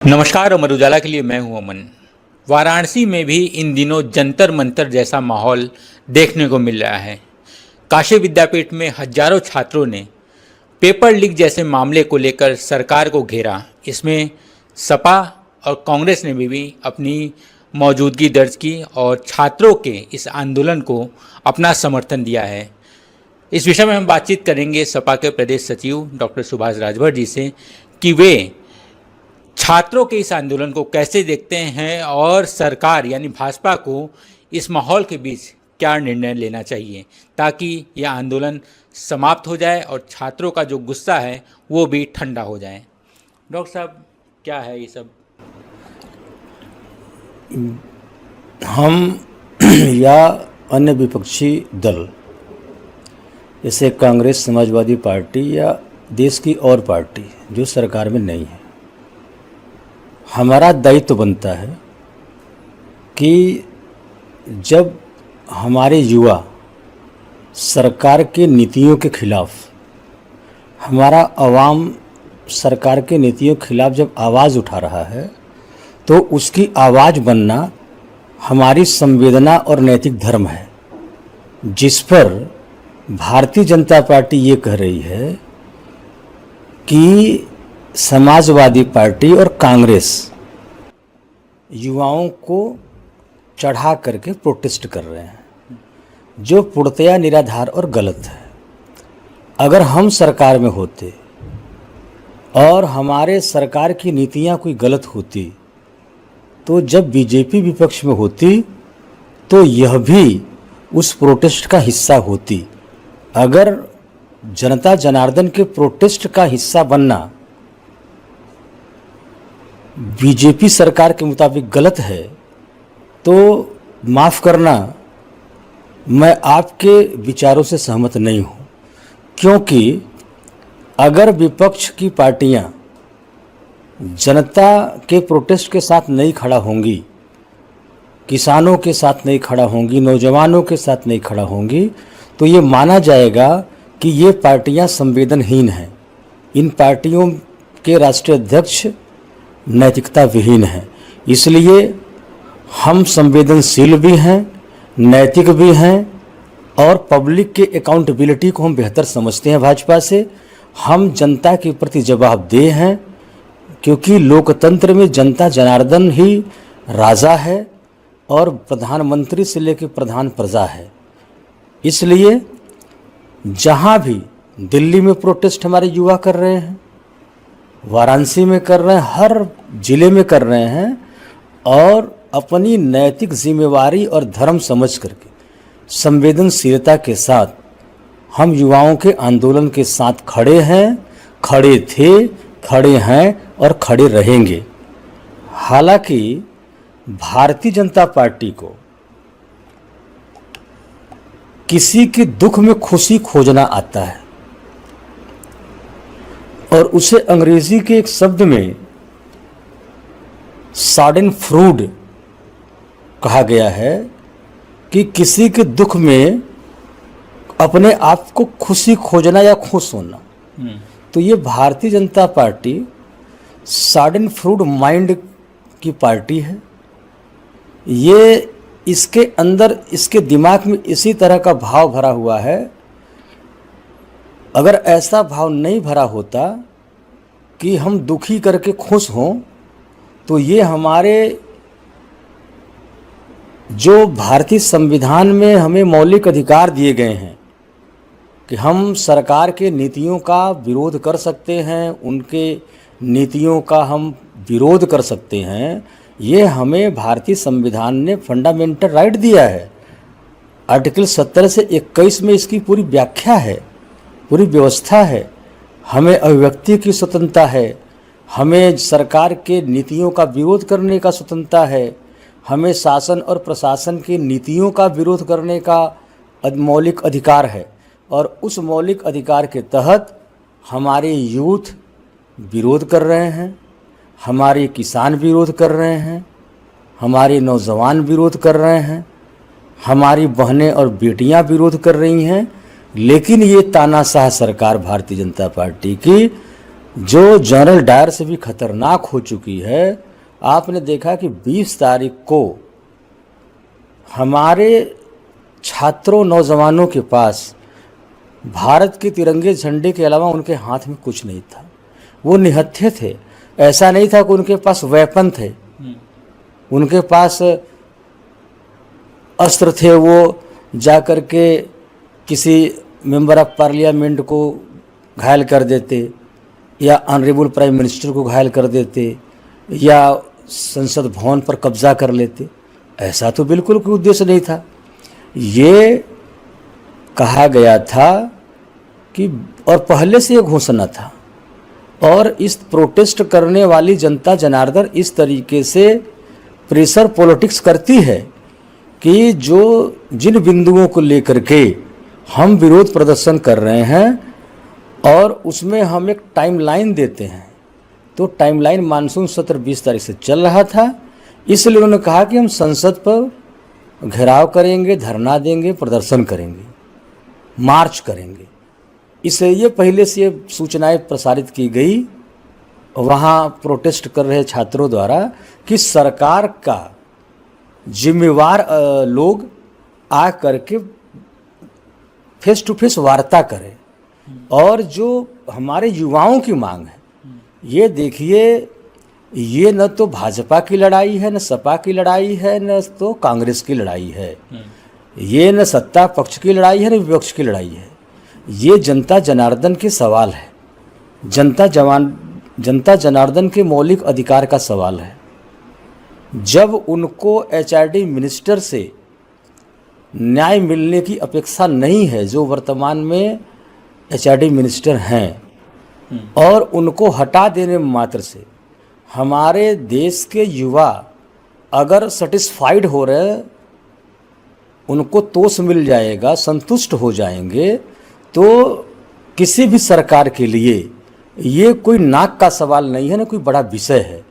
नमस्कार। अमर उजाला के लिए मैं हूं अमन। वाराणसी में भी इन दिनों जंतर मंतर जैसा माहौल देखने को मिल रहा है। काशी विद्यापीठ में हजारों छात्रों ने पेपर लीक जैसे मामले को लेकर सरकार को घेरा। इसमें सपा और कांग्रेस ने भी अपनी मौजूदगी दर्ज की और छात्रों के इस आंदोलन को अपना समर्थन दिया है। इस विषय में हम बातचीत करेंगे सपा के प्रदेश सचिव डॉक्टर सुभाष राजभर जी से कि वे छात्रों के इस आंदोलन को कैसे देखते हैं और सरकार यानी भाजपा को इस माहौल के बीच क्या निर्णय लेना चाहिए ताकि यह आंदोलन समाप्त हो जाए और छात्रों का जो गुस्सा है वो भी ठंडा हो जाए। डॉक्टर साहब, क्या है ये सब? हम या अन्य विपक्षी दल जैसे कांग्रेस, समाजवादी पार्टी या देश की और पार्टी जो सरकार में नहीं है, हमारा दायित्व बनता है कि जब हमारे युवा सरकार के नीतियों के खिलाफ, हमारा अवाम सरकार के नीतियों के खिलाफ जब आवाज़ उठा रहा है तो उसकी आवाज़ बनना हमारी संवेदना और नैतिक धर्म है, जिस पर भारतीय जनता पार्टी ये कह रही है कि समाजवादी पार्टी और कांग्रेस युवाओं को चढ़ा करके प्रोटेस्ट कर रहे हैं, जो पूर्णतया निराधार और गलत है। अगर हम सरकार में होते और हमारे सरकार की नीतियां कोई गलत होती तो जब बीजेपी विपक्ष में होती तो यह भी उस प्रोटेस्ट का हिस्सा होती। अगर जनता जनार्दन के प्रोटेस्ट का हिस्सा बनना बीजेपी सरकार के मुताबिक गलत है तो माफ़ करना, मैं आपके विचारों से सहमत नहीं हूँ, क्योंकि अगर विपक्ष की पार्टियाँ जनता के प्रोटेस्ट के साथ नहीं खड़ा होंगी, किसानों के साथ नहीं खड़ा होंगी, नौजवानों के साथ नहीं खड़ा होंगी, तो ये माना जाएगा कि ये पार्टियाँ संवेदनहीन हैं। इन पार्टियों के राष्ट्रीय अध्यक्ष नैतिकता विहीन है। इसलिए हम संवेदनशील भी हैं, नैतिक भी हैं और पब्लिक के अकाउंटेबिलिटी को हम बेहतर समझते हैं। भाजपा से हम जनता के प्रति जवाबदेह हैं, क्योंकि लोकतंत्र में जनता जनार्दन ही राजा है और प्रधानमंत्री से लेकर प्रधान प्रजा है। इसलिए जहाँ भी दिल्ली में प्रोटेस्ट हमारे युवा कर रहे हैं, वाराणसी में कर रहे हैं, हर जिले में कर रहे हैं और अपनी नैतिक जिम्मेवारी और धर्म समझ करके संवेदनशीलता के साथ हम युवाओं के आंदोलन के साथ खड़े हैं, खड़े थे, खड़े हैं और खड़े रहेंगे। हालांकि भारतीय जनता पार्टी को किसी के दुख में खुशी खोजना आता है और उसे अंग्रेजी के एक शब्द में साडेनफ्रूड कहा गया है कि किसी के दुख में अपने आप को खुशी खोजना या खुश होना। तो ये भारतीय जनता पार्टी साडेनफ्रूड माइंड की पार्टी है। ये इसके अंदर, इसके दिमाग में इसी तरह का भाव भरा हुआ है। अगर ऐसा भाव नहीं भरा होता कि हम दुखी करके खुश हों, तो ये हमारे जो भारतीय संविधान में हमें मौलिक अधिकार दिए गए हैं कि हम सरकार के नीतियों का विरोध कर सकते हैं, उनके नीतियों का हम विरोध कर सकते हैं, ये हमें भारतीय संविधान ने फंडामेंटल राइट दिया है। आर्टिकल 17 से 21 में इसकी पूरी व्याख्या है, पूरी व्यवस्था है। हमें अभिव्यक्ति की स्वतंत्रता है, हमें सरकार के नीतियों का विरोध करने का स्वतंत्रता है, हमें शासन और प्रशासन की नीतियों का विरोध करने का मौलिक अधिकार है। और उस मौलिक अधिकार के तहत हमारे यूथ विरोध कर रहे हैं, हमारे किसान विरोध कर रहे हैं, हमारे नौजवान विरोध कर रहे हैं, हमारी बहनें और बेटियां विरोध कर रही हैं। लेकिन ये तानाशाह सरकार भारतीय जनता पार्टी की जो जनरल डायर से भी खतरनाक हो चुकी है। आपने देखा कि 20 तारीख को हमारे छात्रों नौजवानों के पास भारत के तिरंगे झंडे के अलावा उनके हाथ में कुछ नहीं था। वो निहत्थे थे। ऐसा नहीं था कि उनके पास वेपन थे, उनके पास अस्त्र थे। वो जाकर के किसी मेंबर ऑफ पार्लियामेंट को घायल कर देते, या ऑनरेबल प्राइम मिनिस्टर को घायल कर देते, या संसद भवन पर कब्जा कर लेते। ऐसा तो बिल्कुल कोई उद्देश्य नहीं था। ये कहा गया था कि, और पहले से ये घोषणा था, और इस प्रोटेस्ट करने वाली जनता जनार्दन इस तरीके से प्रेशर पॉलिटिक्स करती है कि जो जिन बिंदुओं को लेकर के हम विरोध प्रदर्शन कर रहे हैं और उसमें हम एक टाइमलाइन देते हैं, तो टाइमलाइन मानसून सत्र 20 तारीख से चल रहा था। इसलिए उन्होंने कहा कि हम संसद पर घेराव करेंगे, धरना देंगे, प्रदर्शन करेंगे, मार्च करेंगे। इसलिए पहले से ये सूचनाएं प्रसारित की गई वहाँ प्रोटेस्ट कर रहे छात्रों द्वारा कि सरकार का जिम्मेवार लोग आ करके फेस टू फेस वार्ता करें। और जो हमारे युवाओं की मांग है, ये देखिए, ये न तो भाजपा की लड़ाई है, न सपा की लड़ाई है, न तो कांग्रेस की लड़ाई है, ये न सत्ता पक्ष की लड़ाई है, न विपक्ष की लड़ाई है। ये जनता जनार्दन के सवाल है, जनता जनार्दन के मौलिक अधिकार का सवाल है। जब उनको एचआरडी मिनिस्टर से न्याय मिलने की अपेक्षा नहीं है, जो वर्तमान में एचआरडी मिनिस्टर हैं, और उनको हटा देने मात्र से हमारे देश के युवा अगर सेटिस्फाइड हो रहे, उनको तोष मिल जाएगा, संतुष्ट हो जाएंगे, तो किसी भी सरकार के लिए ये कोई नाक का सवाल नहीं है, ना कोई बड़ा विषय है।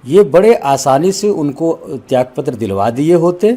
ये बड़े आसानी से उनको त्यागपत्र दिलवा दिए होते,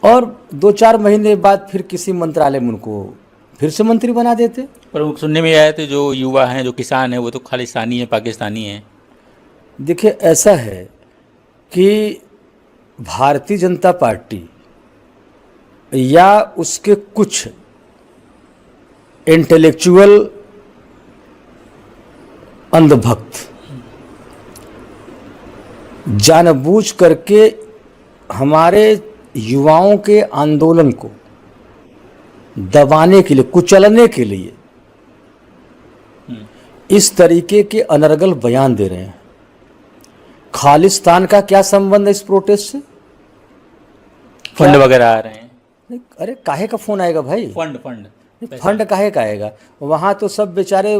और 2-4 महीने बाद फिर किसी मंत्रालय में उनको फिर से मंत्री बना देते। पर सुनने में आया तो जो युवा हैं, जो किसान हैं, वो तो खालिस्तानी हैं, पाकिस्तानी हैं। देखिए, ऐसा है कि भारतीय जनता पार्टी या उसके कुछ इंटेलेक्चुअल अंधभक्त जानबूझ करके हमारे युवाओं के आंदोलन को दबाने के लिए, कुचलने के लिए इस तरीके के अनर्गल बयान दे रहे हैं। खालिस्तान का क्या संबंध है इस प्रोटेस्ट से? फंड वगैरह आ रहे हैं। अरे काहे का फोन आएगा भाई? फंड काहे का आएगा? वहाँ तो सब बेचारे,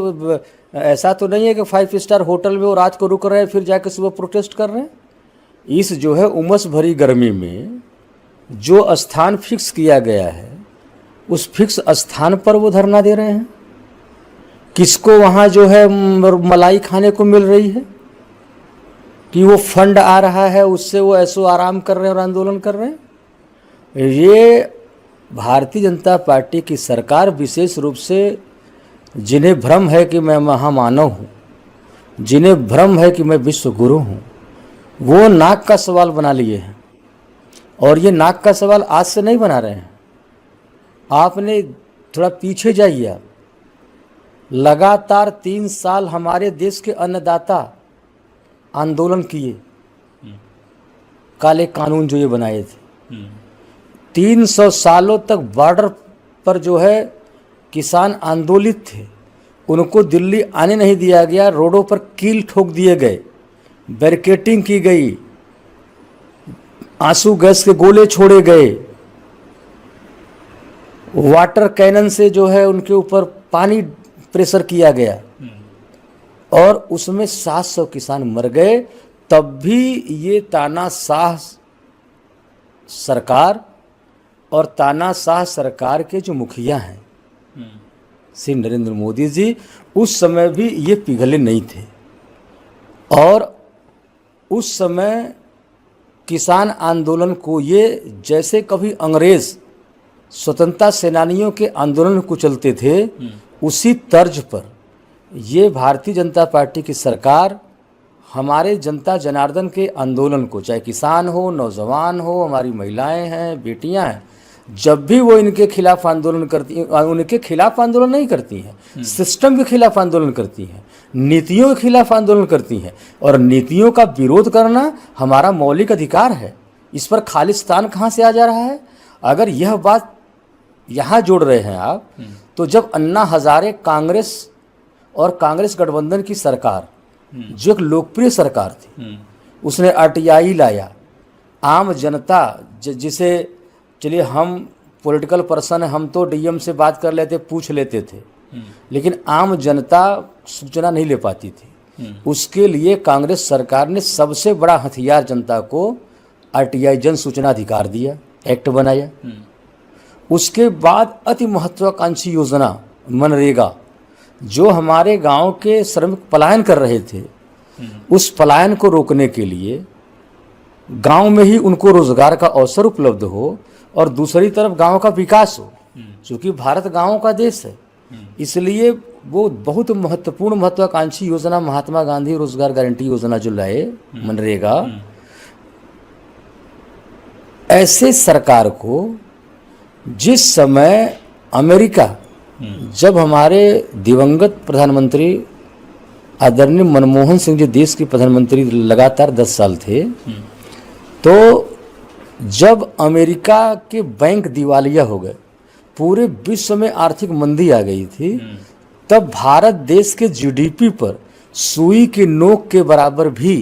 ऐसा तो नहीं है कि 5 स्टार होटल में वो रात को रुक रहे हैं फिर जाकर सुबह प्रोटेस्ट कर रहे हैं। इस जो है उमस भरी गर्मी में जो स्थान फिक्स किया गया है, उस फिक्स स्थान पर वो धरना दे रहे हैं। किसको वहाँ जो है मलाई खाने को मिल रही है कि वो फंड आ रहा है, उससे वो ऐसो आराम कर रहे हैं और आंदोलन कर रहे हैं। ये भारतीय जनता पार्टी की सरकार, विशेष रूप से जिन्हें भ्रम है कि मैं महामानव हूँ, जिन्हें भ्रम है कि मैं विश्व गुरु हूँ, वो नाक का सवाल बना लिए हैं। और ये नाक का सवाल आज से नहीं बना रहे हैं। आपने थोड़ा पीछे जाइए, लगातार 3 साल हमारे देश के अन्नदाता आंदोलन किए, काले कानून जो ये बनाए थे। 300 सालों तक बॉर्डर पर जो है किसान आंदोलित थे, उनको दिल्ली आने नहीं दिया गया, रोडों पर कील ठोक दिए गए, बैरिकेटिंग की गई, आंसू गैस के गोले छोड़े गए, वाटर कैनन से जो है उनके ऊपर पानी प्रेशर किया गया, और उसमें 700 किसान मर गए। तब भी ये तानाशाह सरकार और तानाशाह सरकार के जो मुखिया हैं श्री नरेंद्र मोदी जी, उस समय भी ये पिघले नहीं थे। और उस समय किसान आंदोलन को ये जैसे कभी अंग्रेज स्वतंत्रता सेनानियों के आंदोलन को कुचलते थे, उसी तर्ज पर ये भारतीय जनता पार्टी की सरकार हमारे जनता जनार्दन के आंदोलन को, चाहे किसान हो, नौजवान हो, हमारी महिलाएं हैं, बेटियां हैं, जब भी वो इनके खिलाफ आंदोलन करती, उनके खिलाफ आंदोलन नहीं करती हैं, सिस्टम के खिलाफ आंदोलन करती हैं, नीतियों के खिलाफ आंदोलन करती हैं। और नीतियों का विरोध करना हमारा मौलिक अधिकार है। इस पर खालिस्तान कहाँ से आ जा रहा है? अगर यह बात यहाँ जोड़ रहे हैं आप, तो जब अन्ना हजारे कांग्रेस और कांग्रेस गठबंधन की सरकार, जो एक लोकप्रिय सरकार थी, उसने आरटीआई लाया, आम जनता जिसे, चलिए हम पॉलिटिकल पर्सन हैं, हम तो डीएम से बात कर लेते, पूछ लेते थे, लेकिन आम जनता सूचना नहीं ले पाती थी। उसके लिए कांग्रेस सरकार ने सबसे बड़ा हथियार जनता को आरटीआई जन सूचना अधिकार दिया, एक्ट बनाया। उसके बाद अति महत्वाकांक्षी योजना मनरेगा, जो हमारे गांव के श्रमिक पलायन कर रहे थे, उस पलायन को रोकने के लिए गांव में ही उनको रोजगार का अवसर उपलब्ध हो और दूसरी तरफ गांव का विकास हो। क्योंकि भारत गांवों का देश है, इसलिए वो बहुत महत्वपूर्ण महत्वाकांक्षी योजना महात्मा गांधी रोजगार गारंटी योजना जो लाए, मनरेगा, ऐसे सरकार को जिस समय अमेरिका, जब हमारे दिवंगत प्रधानमंत्री आदरणीय मनमोहन सिंह जी देश के प्रधानमंत्री लगातार 10 साल थे, तो जब अमेरिका के बैंक दिवालिया हो गए, पूरे विश्व में आर्थिक मंदी आ गई थी, तब भारत देश के जीडीपी पर सुई की नोक के बराबर भी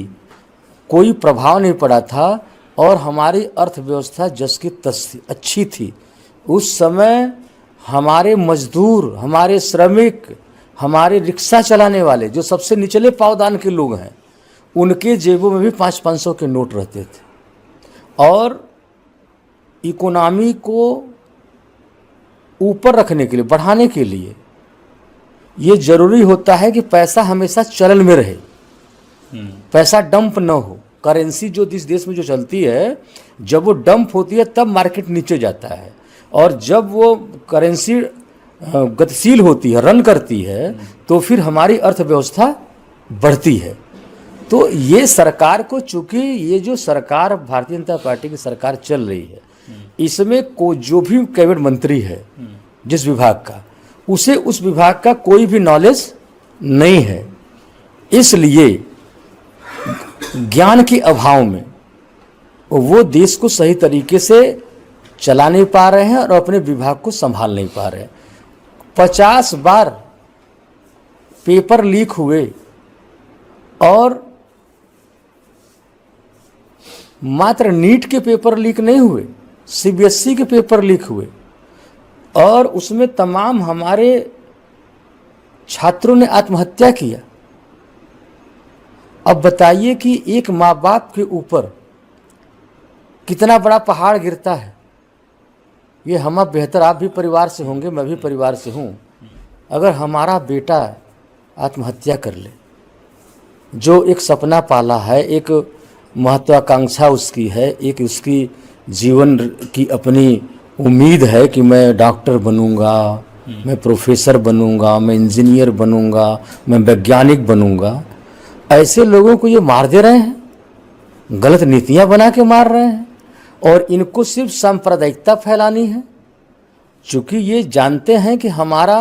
कोई प्रभाव नहीं पड़ा था और हमारी अर्थव्यवस्था जस की तस अच्छी थी। उस समय हमारे मजदूर, हमारे श्रमिक, हमारे रिक्शा चलाने वाले, जो सबसे निचले पावदान के लोग हैं, उनके जेबों में भी 500-500 के नोट रहते थे। और इकोनॉमी को ऊपर रखने के लिए, बढ़ाने के लिए, ये जरूरी होता है कि पैसा हमेशा चलन में रहे, पैसा डंप न हो। करेंसी जो इस देश में जो चलती है, जब वो डंप होती है तब मार्केट नीचे जाता है, और जब वो करेंसी गतिशील होती है, रन करती है, तो फिर हमारी अर्थव्यवस्था बढ़ती है। तो ये सरकार को, चूंकि ये जो सरकार भारतीय जनता पार्टी की सरकार चल रही है, इसमें जो भी कैबिनेट मंत्री है जिस विभाग का, उसे उस विभाग का कोई भी नॉलेज नहीं है। इसलिए ज्ञान के अभाव में वो देश को सही तरीके से चला नहीं पा रहे हैं और अपने विभाग को संभाल नहीं पा रहे हैं। 50 बार पेपर लीक हुए और मात्र नीट के पेपर लीक नहीं हुए, सीबीएसई के पेपर लीक हुए, और उसमें तमाम हमारे छात्रों ने आत्महत्या किया। अब बताइए कि एक माँ बाप के ऊपर कितना बड़ा पहाड़ गिरता है। ये हम अब बेहतर, आप भी परिवार से होंगे, मैं भी परिवार से हूँ। अगर हमारा बेटा आत्महत्या कर ले, जो एक सपना पाला है, एक महत्वाकांक्षा उसकी है, एक उसकी जीवन की अपनी उम्मीद है कि मैं डॉक्टर बनूंगा, मैं प्रोफेसर बनूंगा, मैं इंजीनियर बनूंगा, मैं वैज्ञानिक बनूंगा, ऐसे लोगों को ये मार दे रहे हैं, गलत नीतियां बना के मार रहे हैं, और इनको सिर्फ सांप्रदायिकता फैलानी है। चूँकि ये जानते हैं कि हमारा,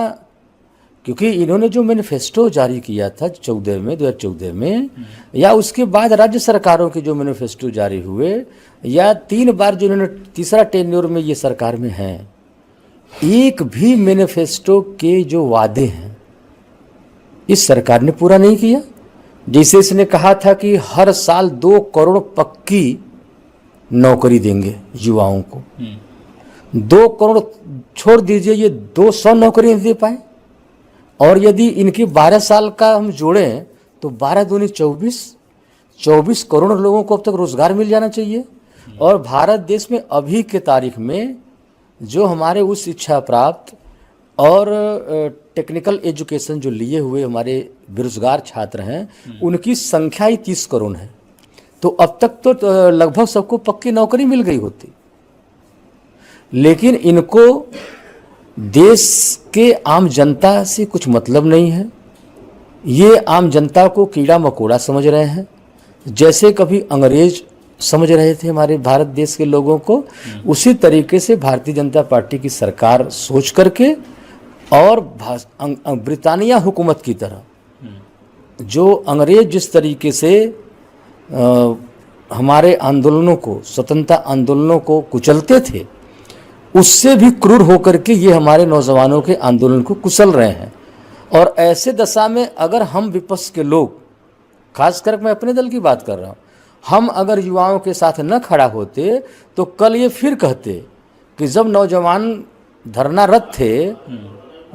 क्योंकि इन्होंने जो मैनिफेस्टो जारी किया था 2014 में, या उसके बाद राज्य सरकारों के जो मैनिफेस्टो जारी हुए, या 3 बार जो इन्होंने तीसरा टेन्योर में ये सरकार में हैं, एक भी मैनिफेस्टो के जो वादे हैं इस सरकार ने पूरा नहीं किया। जैसे इसने कहा था कि हर साल 2 करोड़ पक्की नौकरी देंगे युवाओं को, 2 करोड़ छोड़ दीजिए, ये 200 नौकरी नहीं दे पाए। और यदि इनके 12 साल का हम जोड़ें तो 12 दूनी 24 करोड़ लोगों को अब तक रोजगार मिल जाना चाहिए। और भारत देश में अभी के तारीख में जो हमारे उच्च शिक्षा प्राप्त और टेक्निकल एजुकेशन जो लिए हुए हमारे बेरोजगार छात्र हैं, उनकी संख्या ही 30 करोड़ है। तो अब तक तो लगभग सबको पक्की नौकरी मिल गई होती, लेकिन इनको देश के आम जनता से कुछ मतलब नहीं है। ये आम जनता को कीड़ा मकोड़ा समझ रहे हैं, जैसे कभी अंग्रेज समझ रहे थे हमारे भारत देश के लोगों को, उसी तरीके से भारतीय जनता पार्टी की सरकार सोच करके और ब्रिटानिया हुकूमत की तरह जो अंग्रेज जिस तरीके से हमारे आंदोलनों को, स्वतंत्रता आंदोलनों को कुचलते थे, उससे भी क्रूर होकर के ये हमारे नौजवानों के आंदोलन को कुचल रहे हैं। और ऐसे दशा में अगर हम विपक्ष के लोग, खासकर मैं अपने दल की बात कर रहा हूँ, हम अगर युवाओं के साथ न खड़ा होते तो कल ये फिर कहते कि जब नौजवान धरनारत थे,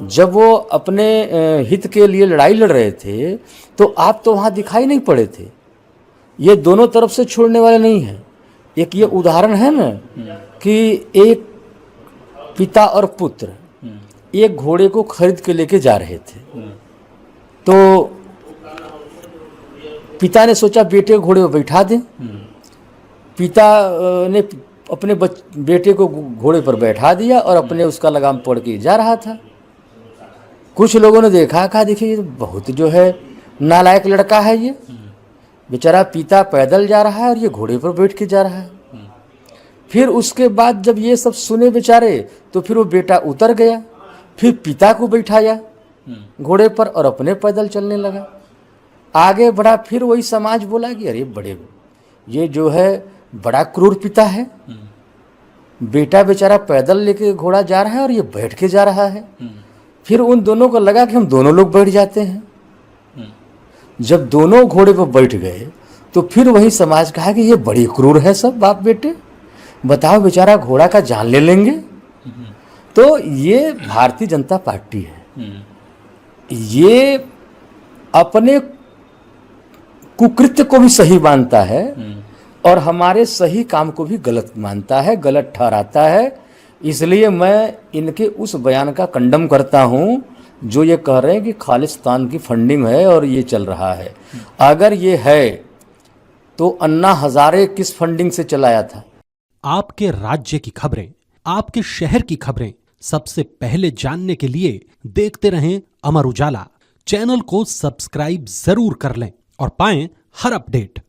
जब वो अपने हित के लिए लड़ाई लड़ रहे थे, तो आप तो वहाँ दिखाई नहीं पड़े थे। ये दोनों तरफ से छोड़ने वाले नहीं हैं। एक ये उदाहरण है ना कि एक पिता और पुत्र एक घोड़े को खरीद के लेके जा रहे थे, तो पिता ने सोचा बेटे को घोड़े पर बैठा दें। पिता ने अपने बेटे को घोड़े पर बैठा दिया और अपने उसका लगाम पकड़ के जा रहा था। कुछ लोगों ने देखा, कहा देखिए बहुत जो है नालायक लड़का है, ये बेचारा पिता पैदल जा रहा है और ये घोड़े पर बैठ के जा रहा है। फिर उसके बाद जब ये सब सुने बेचारे, तो फिर वो बेटा उतर गया, फिर पिता को बैठाया घोड़े पर और अपने पैदल चलने लगा। आगे बढ़ा, फिर वही समाज बोला कि अरे बड़े ये जो है बड़ा क्रूर पिता है, बेटा बेचारा पैदल लेके घोड़ा जा रहा है और ये बैठ के जा रहा है। फिर उन दोनों को लगा कि हम दोनों लोग बैठ जाते हैं। जब दोनों घोड़े पर बैठ गए तो फिर वही समाज कहा कि ये बड़ी क्रूर है सब बाप बेटे, बताओ बेचारा घोड़ा का जान ले लेंगे। तो ये भारतीय जनता पार्टी है, ये अपने कुकृत्य को भी सही मानता है और हमारे सही काम को भी गलत मानता है, गलत ठहराता है। इसलिए मैं इनके उस बयान का कंडम करता हूं जो ये कह रहे हैं कि खालिस्तान की फंडिंग है और ये चल रहा है। अगर ये है तो अन्ना हजारे किस फंडिंग से चलाया था? आपके राज्य की खबरें, आपके शहर की खबरें सबसे पहले जानने के लिए देखते रहें अमर उजाला। चैनल को सब्सक्राइब जरूर कर लें और पाएं हर अपडेट।